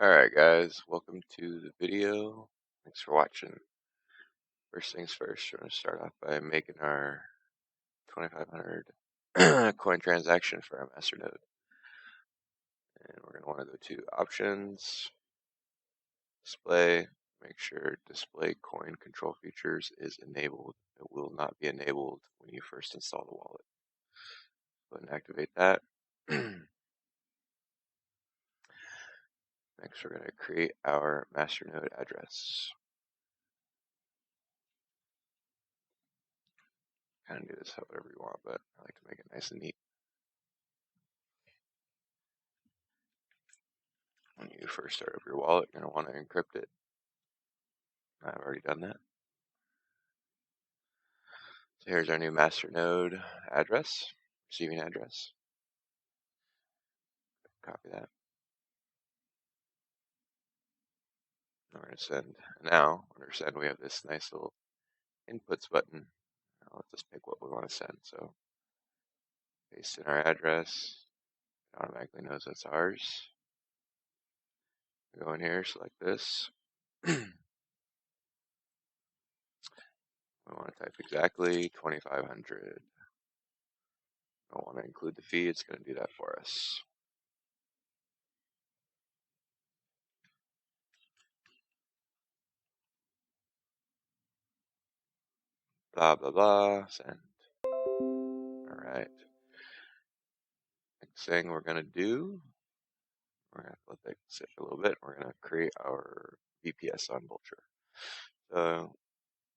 Alright guys, welcome to the video. Thanks for watching. First things first, we're going to start off by making our 2500 coin transaction for our Masternode. And we're going to want to go to Options, Display, make sure Display Coin Control Features is enabled. It will not be enabled when you first install the wallet. Go ahead and activate that. Next, we're going to create our Masternode address. Kind of do this however you want, but I like to make it nice and neat. When you first start up your wallet, you're going to want to encrypt it. I've already done that. So here's our new Masternode address, receiving address. Copy that. We're going to send. Now, under send, we have this nice little inputs button. Now let's just pick what we want to send. So paste in our address. It automatically knows that's ours. We go in here, select this. We want to type exactly 2500. Don't want to include the fee. It's going to do that for us. Blah, blah, blah. Send. All right. Next thing we're going to do, we're going to let that sit for a little bit. We're going to create our VPS on Vulture. So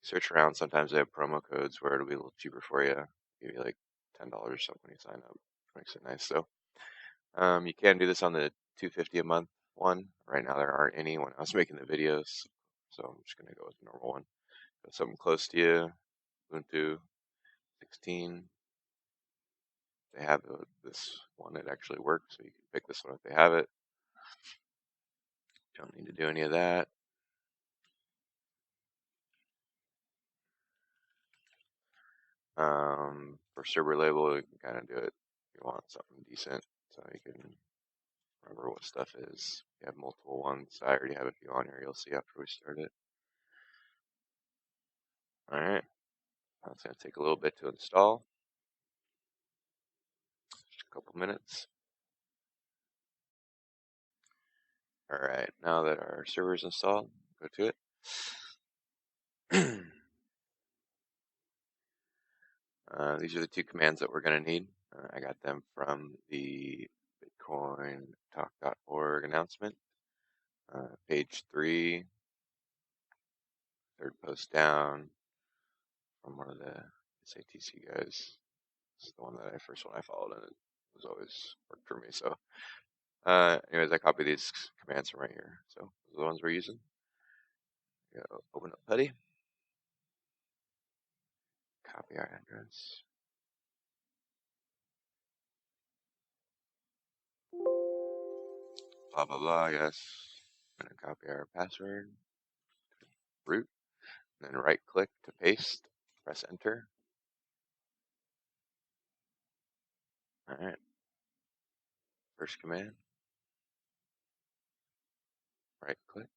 search around. Sometimes they have promo codes where it'll be a little cheaper for you. Give you like $10 or something when you sign up. Makes it nice. So you can do this on the $250 a month one. Right now there aren't any when I was making the videos. So I'm just going to go with the normal one. Go something close to you. Ubuntu 16. They have this one that actually works, so you can pick this one if they have it. Don't need to do any of that. For server label, you can kind of do it if you want something decent, so you can remember what stuff is. You have multiple ones. I already have a few on here. You'll see after we start it. All right, that's going to take a little bit to install. Just a couple minutes. All right, now that our server is installed, go to it. These are the two commands that we're going to need. I got them from the bitcointalk.org announcement. Page 3, third post down from one of the SATC guys. It's the one that I followed, and it was always worked for me. So, anyways, I copied these commands from right here. So, those are the ones we're using. Go open up PuTTY. Copy our address. Blah, blah, blah, yes. I'm going to copy our password. Root. And then right click to paste. Press enter. Alright. First command. Right click.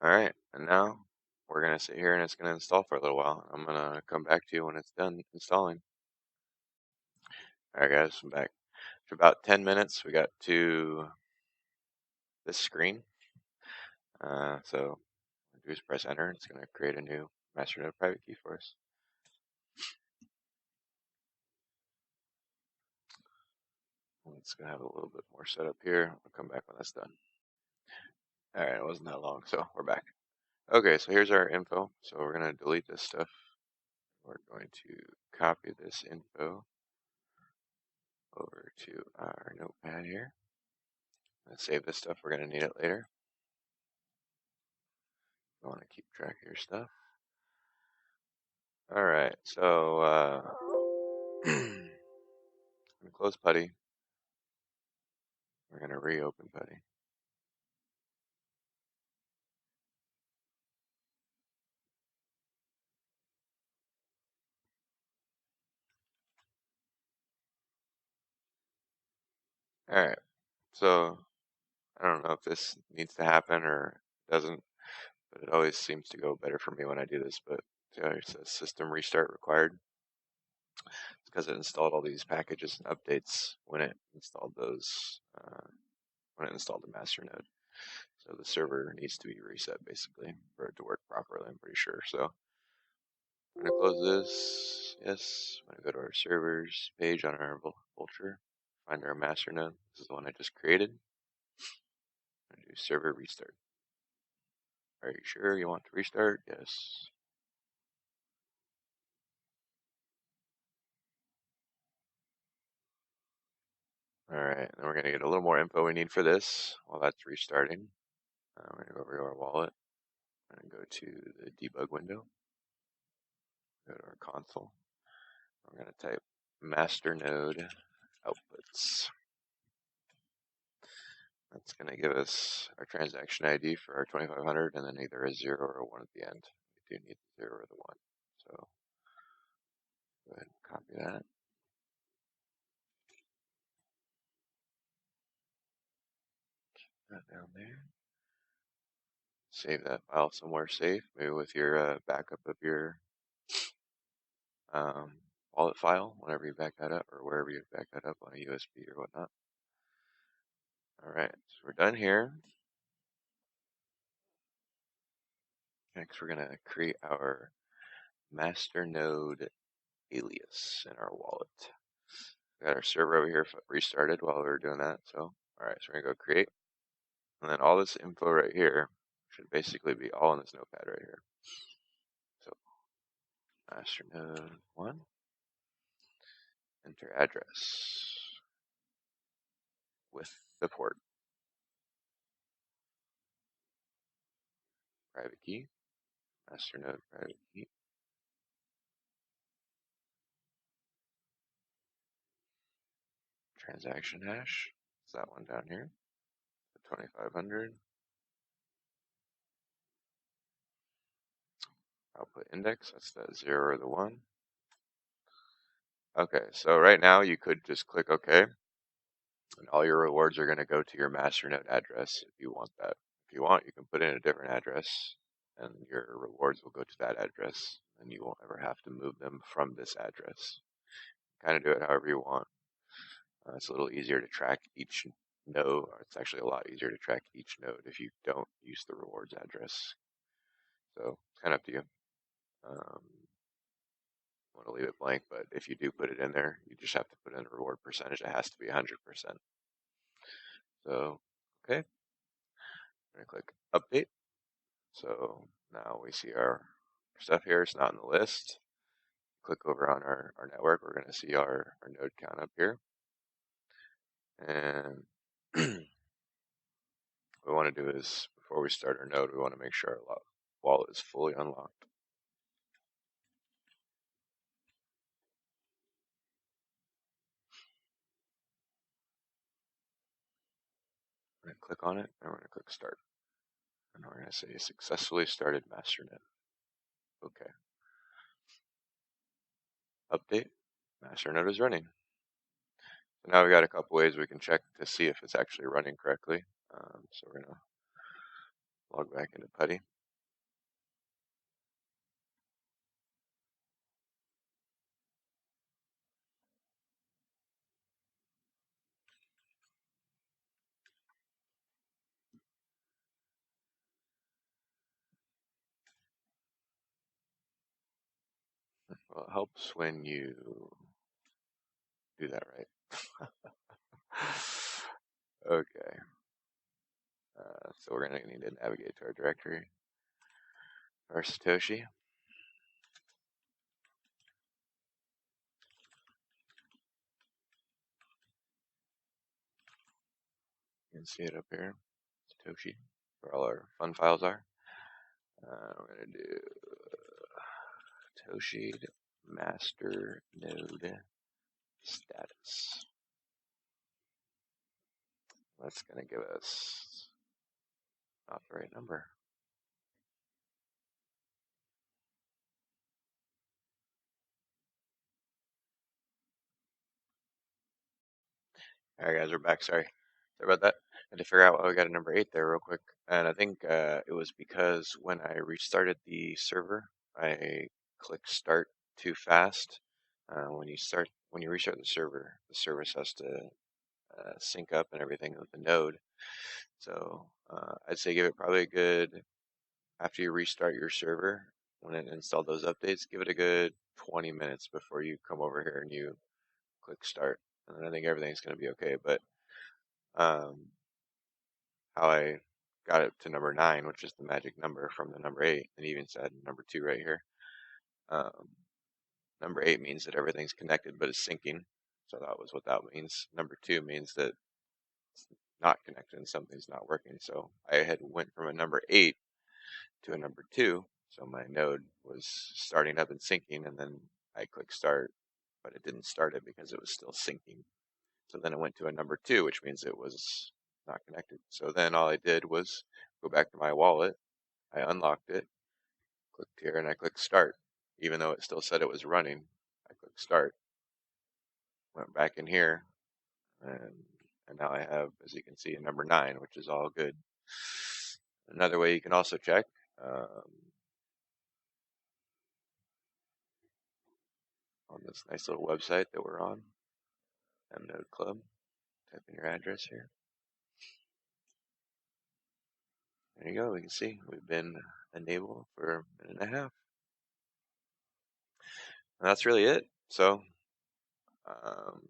Alright, and now we're going to sit here and it's going to install for a little while. I'm going to come back to you when it's done installing. Alright guys, I'm back. For about 10 minutes, we got to this screen. So just press enter. It's going to create a new Masternode private key for us. It's going to have a little bit more setup here. I'll come back when that's done. Alright, it wasn't that long, so we're back. Okay, so here's our info. So we're going to delete this stuff. We're going to copy this info over to our notepad here. Let's save this stuff. We're going to need it later. You want to keep track of your stuff. Alright, so I'm going to close PuTTY. We're going to reopen PuTTY. Alright, so I don't know if this needs to happen or doesn't, but it always seems to go better for me when I do this. But it says system restart required. It's because it installed all these packages and updates when it installed those, when it installed the Masternode. So the server needs to be reset basically for it to work properly, I'm pretty sure. So I'm going to close this. Yes. I'm going to go to our servers page on our Vulture. Find our Masternode. This is the one I just created. I'm going to do server restart. Are you sure you want to restart? Yes. Alright, then we're going to get a little more info we need for this while that's restarting. We're going to go over to our wallet. I'm going to go to the debug window. Go to our console. We're going to type Masternode outputs. That's going to give us our transaction ID for our 2500 and then either a 0 or a 1 at the end. We do need the 0 or the 1. So go ahead and copy that. Keep that down there. Save that file somewhere safe, maybe with your backup of your wallet file whenever you back that up, or wherever you back that up on a USB or whatnot. Alright, so we're done here. Next, we're going to create our Masternode alias in our wallet. We got our server over here restarted while we were doing that. So, alright, so we're going to go create. And then all this info right here should basically be all in this notepad right here. So, Masternode 1, enter address with the port, private key, Masternode private key, transaction hash, it's that one down here, the 2500, output index, that's the 0 or the 1. Okay, so right now you could just click OK, and all your rewards are going to go to your Masternode address if you want that. If you want, you can put in a different address, and your rewards will go to that address, and you won't ever have to move them from this address. Kind of do it however you want. It's a little easier to track each node, or it's actually a lot easier to track each node if you don't use the rewards address. So it's kind of up to you. I want to leave it blank, but if you do put it in there, you just have to put in a reward percentage. It has to be 100%. So, okay. I'm going to click update. So now we see our stuff here. It's not in the list. Click over on our network. We're going to see our node count up here. And what we want to do is, before we start our node, we want to make sure our wallet is fully unlocked. We're going to click on it, and we're going to click start. And we're going to say successfully started Masternode. Okay. Update. Masternode is running. So now we got a couple ways we can check to see if it's actually running correctly. So we're going to log back into PuTTY. Well, it helps when you do that right. Okay. So we're going to need to navigate to our directory, our Satoshi. You can see it up here, Satoshi, where all our fun files are. We're going to do Satoshi Masternode status. That's going to give us not the right number. Alright guys, we're back. Sorry about that. I had to figure out why we got a number 8 there real quick. And I think it was because when I restarted the server, I clicked start too fast. When you restart the service has to sync up and everything with the node. So I'd say give it probably a good, after you restart your server, when it installed those updates, give it a good 20 minutes before you come over here and you click start. And then I think everything's going to be okay. But um, how I got it to number 9, which is the magic number from the number 8, and even said number 2 right here. Number 8 means that everything's connected, but it's syncing. So that was what that means. Number 2 means that it's not connected and something's not working. So I had went from a number 8 to a number 2. So my node was starting up and syncing, and then I clicked start, but it didn't start it because it was still syncing. So then it went to a number 2, which means it was not connected. So then all I did was go back to my wallet. I unlocked it, clicked here, and I clicked start. Even though it still said it was running, I clicked start. Went back in here, and now I have, as you can see, a number 9, which is all good. Another way you can also check, on this nice little website that we're on, Mnode Club. Type in your address here. There you go. We can see we've been enabled for a minute and a half. And that's really it. So, kind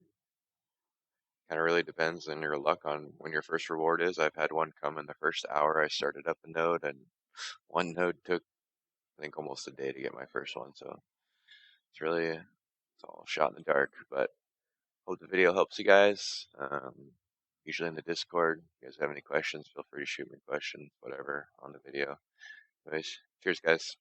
of really depends on your luck on when your first reward is. I've had one come in the first hour I started up a node, and one node took, I think, almost a day to get my first one. So it's all shot in the dark. But hope the video helps you guys. Usually in the Discord, if you guys have any questions, feel free to shoot me questions, whatever, on the video. Anyways, cheers, guys.